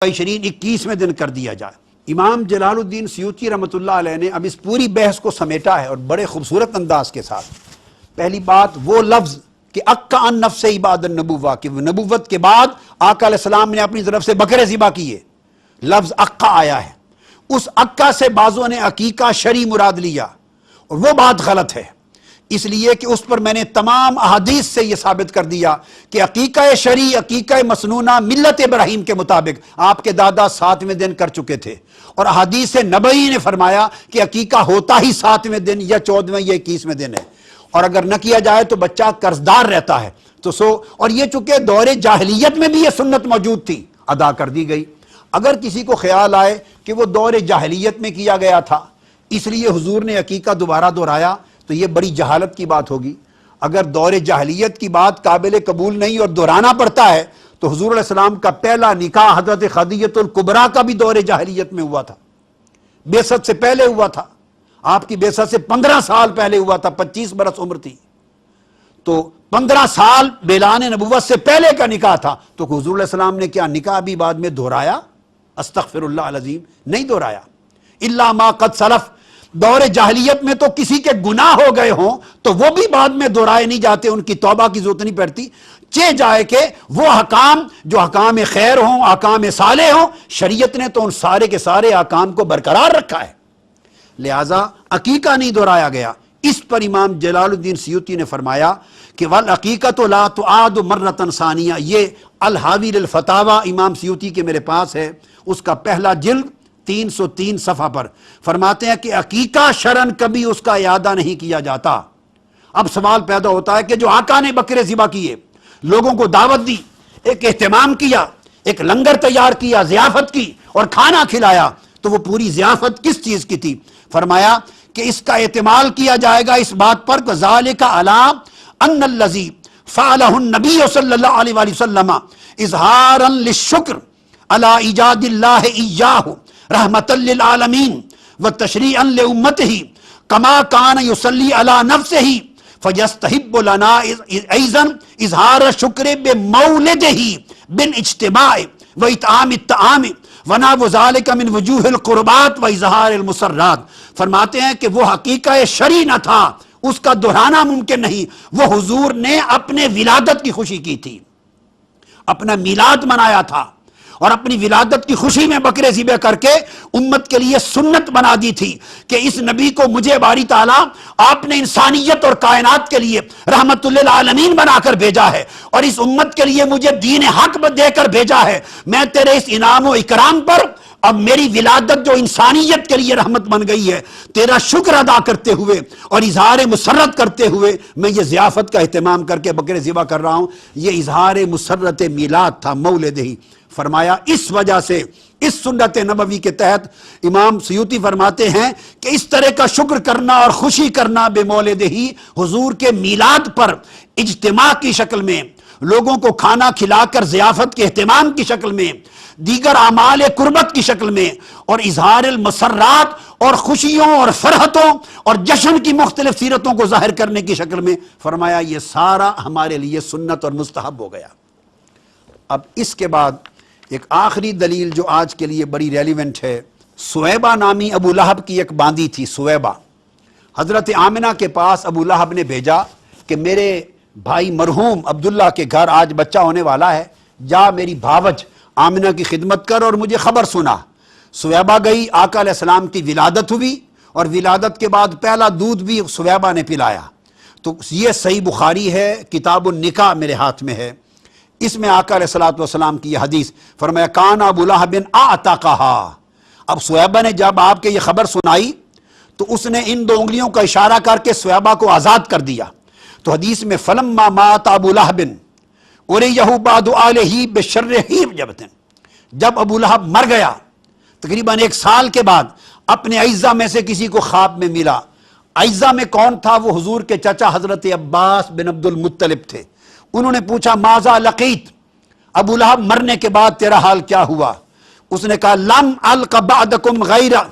20 21वें दिन कर दिया जाए। इमाम जलालुद्दीन सयूती रहमत उल्लाह अलैह ने अब इस पूरी बहस को समेटा है और बड़े खूबसूरत अंदाज के साथ। पहली बात वो लफ्ज़ कि अक्का अन नफ्स इबादत नबुव्वा, कि नबुव्वत के बाद आका अलैहिस्सलाम ने अपनी तरफ से बकरे ज़िबा किए, लफ्ज़ अक्का आया है। उस अक्का से बाज़ों ने अकीका शरी मुराद लिया और वो बात गलत है, इसलिए कि उस पर मैंने तमाम अहादीस से यह साबित कर दिया कि अकीका शरी अकीका मसनूना मिल्लत इब्राहीम के मुताबिक आपके दादा 7वें दिन कर चुके थे, और अहादीस नबवी ने फरमाया कि अकीका होता ही 7वें दिन या 14वें या 21वें दिन है, और अगर न किया जाए तो बच्चा कर्जदार रहता है। तो और ये चूंकि दौरे जाहिलियत में भी ये सुन्नत मौजूद थी, अदा कर दी गई। अगर किसी को ख्याल आए कि वो दौरे जाहिलियत में किया गया था इसलिए हुजूर ने अकीका दोबारा दोहराया, तो ये बड़ी जहालत की बात होगी। अगर दौरे जाहिलियत की बात काबिल कबूल नहीं और दोहराना पड़ता है तो हुजूर अलैहि सलाम का पहला निकाह हज़रत खदीजतुल कुबरा का भी दौरे जाहिलियत में हुआ था, बेसत से पहले हुआ था, आपकी बेसत से 15 साल पहले हुआ था, 25 बरस उम्र थी, तो 15 साल बेलान नबुव्वत से पहले का निकाह था। तो हुजूर अलैहि सलाम ने क्या निकाह भी बाद में दोहराया? अस्तगफिरुल्लाह अज़ीम, नहीं दोहराया। इल्ला मा कद सलफ, दौरे जाहिलियत में तो किसी के गुनाह हो गए हों तो वो भी बाद में दोहराए नहीं जाते, उनकी तौबा की जरूरत नहीं पड़ती। चे जाए कि वो हकाम जो हकाम खैर हों, हकाम साले हों, शरीयत ने तो उन सारे के सारे हकाम को बरकरार रखा है, लिहाजा अकीका नहीं दोहराया गया। इस पर इमाम जलालुद्दीन सयूती ने फरमाया कि वल अकीकत ला तुआद मर्रतन सानिया, ये अल हावी लिल फतावा इमाम सयूती के मेरे पास है, उसका पहला जिल्द 303 सफ़ा पर फरमाते हैं कि अकीका शरन कभी उसका यादा नहीं किया जाता। अब सवाल पैदा होता है कि जो आका ने बकरे ज़िबा किए, लोगों को दावत दी, एक एहतमाम किया, एक लंगर तैयार किया, ज़ियाफत की और खाना खिलाया, तो वो पूरी ज़ियाफत किस चीज़ की थी? फरमाया कि इसका एहतमाल किया जाएगा इस बात पर कि ज़ालिका अला अन्नल्लज़ी फ़अलहु नबी सल्लल्लाहु अलैहि वसल्लम इज़हारन लिश्शुक्र अला इजादिल्लाहि इय्याहु रहमतल लिल आलमीन व तशरीअन लि उम्मतिही कमा कान युसल्ली अला नफ्सिही फयस्तहिब्बु लना ऐज़न इज़हार शुक्र बिमौलिदिही बिन इज्तिमाइ व इतआम अत्ताआम व नहव ज़ालिका मिन वजूहिल कुर्बात व इज़हारिल मुसर्रात। फरमाते हैं कि वो हकीका शरी न था, उसका दोहराना मुमकिन नहीं। वो हुजूर ने अपने विलादत की खुशी की थी, अपना मिलाद मनाया था और अपनी विलादत की खुशी में बकरे ज़िबा करके उम्मत के लिए सुन्नत बना दी थी कि इस नबी को मुझे बारी ताला आपने इंसानियत और कायनात के लिए रहमतुल लिल आलमीन बनाकर भेजा है और इस उम्मत के लिए मुझे दीन हक देकर भेजा है। मैं तेरे इस इनाम और इकराम पर अब मेरी विलादत जो इंसानियत के लिए रहमत बन गई है, तेरा शुक्र अदा करते हुए और इजहार मुसर्रत करते हुए मैं ये ज़ियाफत का एहतमाम करके बकरे ज़िबा कर रहा हूँ। ये इजहार मुसर्रत मिलाद था, मौलिदही। फरमाया इस वजह से इस सुन्नत नबवी के तहत इमाम सयूती फरमाते हैं कि इस तरह का शुक्र करना और खुशी करना बेमौलिदही, हुजूर के मिलाद पर इज्तिमा की शक्ल में, लोगों को खाना खिलाकर ज़ियाफत के एहतमाम की शक्ल में, दीगर आमाल कुर्बत की शक्ल में और इजहार मसर्रात और खुशियों और फरहतों और जश्न की मुख्तलिफ सीरतों को जाहिर करने की शक्ल में, फरमाया ये सारा हमारे लिए सुन्नत और मुस्तहब हो गया। अब इसके बाद एक आखिरी दलील जो आज के लिए बड़ी रेलिवेंट है, सुवैबा नामी अबू लहब की एक बांदी थी, सुवैबा। हजरत आमिना के पास अबू लहब ने भेजा कि मेरे भाई मरहूम अब्दुल्ला के घर आज बच्चा होने वाला है, जा मेरी भावज आमिना की खिदमत कर और मुझे खबर सुना। सुवैबा गई, आका अलैहिस्सलाम की विलादत हुई और विलादत के बाद पहला दूध भी सुवैबा ने पिलाया। तो ये सही बुखारी है, किताबुन निकाह मेरे हाथ में है, इसमें आका अलैहिस्सलातु वस्सलाम की यह हदीस फरमाया कान अबू लहबिन आतक़हा। अब सुवैबा ने जब आपके ये खबर सुनाई तो उसने इन 2 उंगलियों का इशारा करके सुवैबा को आज़ाद कर दिया। तो हदीस में फलम्मा मात अबू लहबिन उरियहु बादु आलिही बिशर्रिही जबतिन, जब अबू लहब मर गया तकरीबन 1 साल के बाद अपने अइज़ा में से किसी को ख्वाब में मिला। अइज़ा में कौन था? वो हुजूर के चाचा हजरत अब्बास बिन अब्दुल मुत्तलिब थे। उन्होंने पूछा माज़ा लक़ीत, अबू लहब मरने के बाद तेरा हाल क्या हुआ? उसने कहा लम अलक़ बअदकुम गैरा,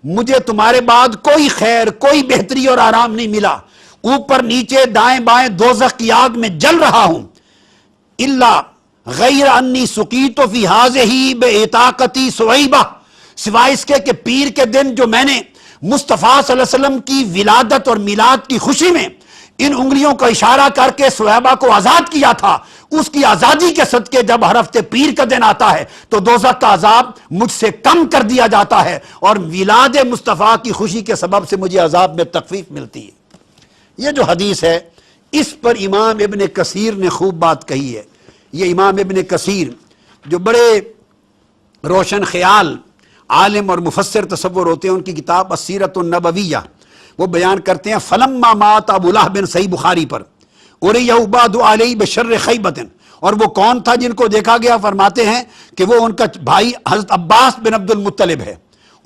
मुझे तुम्हारे बाद कोई खैर, कोई बेहतरी और आराम नहीं मिला, ऊपर नीचे दाएं बाएं दोज़ख की आग में जल रहा हूं। इल्ला غیر انی سقیت فی ہذہ بعتاقتی سویبہ، سوائے اس کے کہ پیر کے دن جو میں نے مصطفیٰ صلی اللہ علیہ وسلم کی ولادت اور میلاد کی خوشی میں ان انگلیوں کا اشارہ کر کے سویبہ کو آزاد کیا تھا، اس کی آزادی کے صدقے جب ہر ہفتے پیر کا دن آتا ہے تو دوزخ کا عذاب مجھ سے کم کر دیا جاتا ہے، اور میلاد مصطفیٰ کی خوشی کے سبب سے مجھے عذاب میں تخفیف ملتی ہے۔ یہ جو حدیث ہے اس پر امام ابن کثیر نے خوب بات کہی ہے۔ یہ امام ابن کثیر جو بڑے روشن خیال عالم اور مفسر تصور ہوتے ہیں، ان کی کتاب السیرۃ النبویہ، وہ بیان کرتے ہیں فلما مات ابو لہب، صحیح بخاری پر، اُرِیَ بعد علیہ بشر خیبۃ، اور وہ کون تھا جن کو دیکھا گیا؟ فرماتے ہیں کہ وہ ان کا بھائی حضرت عباس بن عبد المطلب ہے۔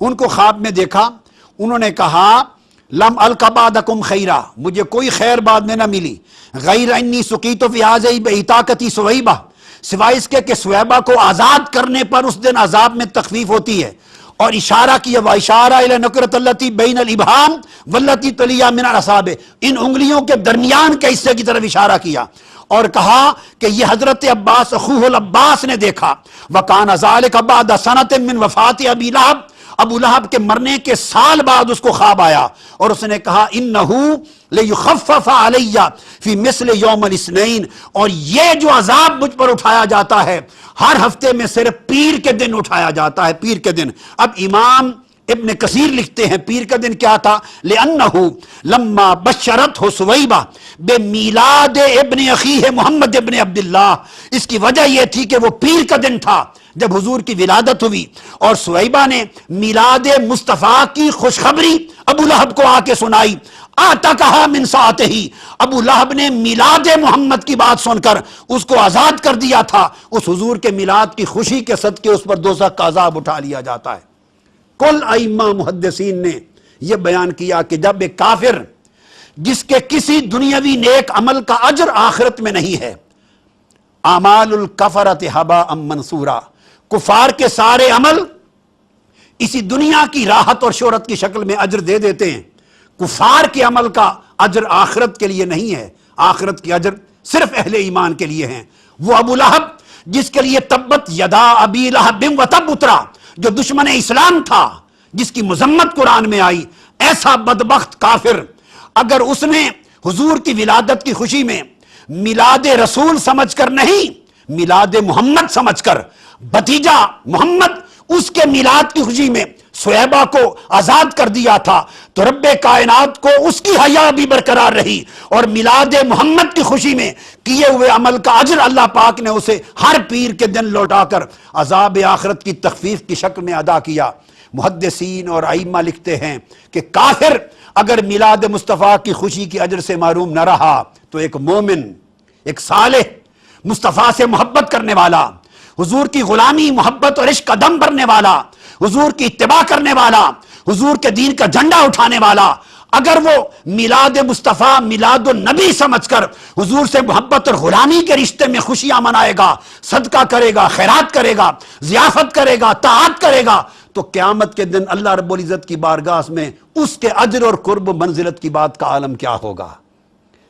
ان کو خواب میں دیکھا، انہوں نے کہا لم الق بعدکم خیرا، مجھے کوئی خیر بعد میں نہ ملی، غیر انی سقیت فی ہذہ بعتاقتی سویبہ، سوائے اس کے کہ سویبہ کو آزاد کرنے پر اس دن عذاب میں تخفیف ہوتی ہے، اور اشارہ کیا واشارہ الی نکرۃ التی بین الابہام والتی تلیہ من الاصابع، ان انگلیوں کے درمیان کے حصے کی طرف اشارہ کیا اور کہا کہ یہ حضرت عباس اخوہ العباس نے دیکھا، وکان ذلک بعد سنۃ من وفات ابی لہب، ابو لہب کے مرنے کے سال بعد اس کو خواب آیا، اور اس نے کہا انہ لیخفف علی فی مثل یوم الاثنین، اور یہ جو عذاب مجھ پر اٹھایا جاتا ہے ہر ہفتے میں صرف پیر کے دن اٹھایا جاتا ہے، پیر کے دن۔ اب امام ابن کثیر لکھتے ہیں پیر کا دن کیا تھا؟ لِأَنَّهُ لَمَّا بَشَّرَتْهُ سُوَیبَةٌ بِمِیلَادِ ابن اخیہ محمد ابن عبداللہ، اس کی وجہ یہ تھی کہ وہ پیر کا دن تھا جب حضور کی ولادت ہوئی، اور سویبہ نے میلاد مصطفیٰ کی خوشخبری ابو لہب کو آ کے سنائی، آتَقَہَا مِن سَاعَتِہِ، ابو لہب نے میلاد محمد کی بات سن کر اس کو آزاد کر دیا تھا، اس حضور کے میلاد کی خوشی کے صدقے اس پر دوزخ کا عذاب اٹھا لیا جاتا ہے۔ کل ائمہ محدثین نے یہ بیان کیا کہ جب ایک کافر جس کے کسی دنیاوی نیک عمل کا اجر آخرت میں نہیں ہے، اعمال الکفرۃ ھباء منثورا، کفار کے سارے عمل اسی دنیا کی راحت اور شہرت کی شکل میں اجر دے دیتے ہیں، کفار کے عمل کا اجر آخرت کے لیے نہیں ہے، آخرت کی اجر صرف اہل ایمان کے لیے ہیں۔ وہ ابو لہب جس کے لیے تبت یدا ابی لہب و تب اترا، جو دشمن اسلام تھا، جس کی مذمت قرآن میں آئی، ایسا بدبخت کافر اگر اس نے حضور کی ولادت کی خوشی میں میلاد رسول سمجھ کر نہیں، میلاد محمد سمجھ کر، بھتیجا محمد اس کے میلاد کی خوشی میں سویبہ کو آزاد کر دیا تھا، تو رب کائنات کو اس کی حیا بھی برقرار رہی، اور میلاد محمد کی خوشی میں کیے ہوئے عمل کا اجر اللہ پاک نے اسے ہر پیر کے دن لوٹا کر عذاب آخرت کی تخفیف کی شکل میں ادا کیا۔ محدثین اور ائمہ لکھتے ہیں کہ کافر اگر میلاد مصطفیٰ کی خوشی کی اجر سے محروم نہ رہا تو ایک مومن، ایک صالح، مصطفیٰ سے محبت کرنے والا، حضور کی غلامی، محبت اور عشق کا دم بھرنے والا، حضور کی اتباع کرنے والا، حضور کے دین کا جھنڈا اٹھانے والا، اگر وہ میلاد مصطفیٰ میلاد النبی سمجھ کر حضور سے محبت اور غلامی کے رشتے میں خوشیاں منائے گا، صدقہ کرے گا، خیرات کرے گا، ضیافت کرے گا، طاعت کرے گا، تو قیامت کے دن اللہ رب العزت کی بارگاہ میں اس کے اجر اور قرب و منزلت کی بات کا عالم کیا ہوگا۔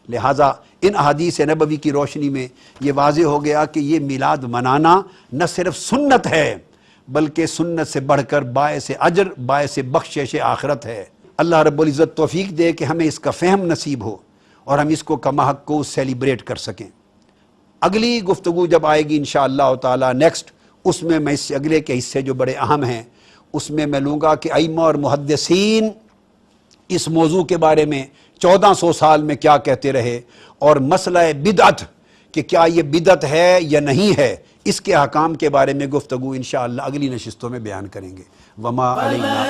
لہٰذا ان احادیث نبوی کی روشنی میں یہ واضح ہو گیا کہ یہ میلاد منانا نہ صرف سنت ہے بلکہ سنت سے بڑھ کر باعث اجر، باعث بخشش آخرت ہے۔ اللہ رب العزت توفیق دے کہ ہمیں اس کا فہم نصیب ہو اور ہم اس کو کما حق کو سیلیبریٹ کر سکیں۔ اگلی گفتگو جب آئے گی انشاءاللہ تعالی نیکسٹ، اس میں اس سے اگلے کے حصے جو بڑے اہم ہیں اس میں میں لوں گا کہ ائمہ اور محدثین اس موضوع کے بارے میں 1400 سال میں کیا کہتے رہے، اور مسئلہ بدعت کہ کیا یہ بدعت ہے یا نہیں ہے، اس کے احکام کے بارے میں گفتگو انشاءاللہ اگلی نشستوں میں بیان کریں گے۔ وما علینا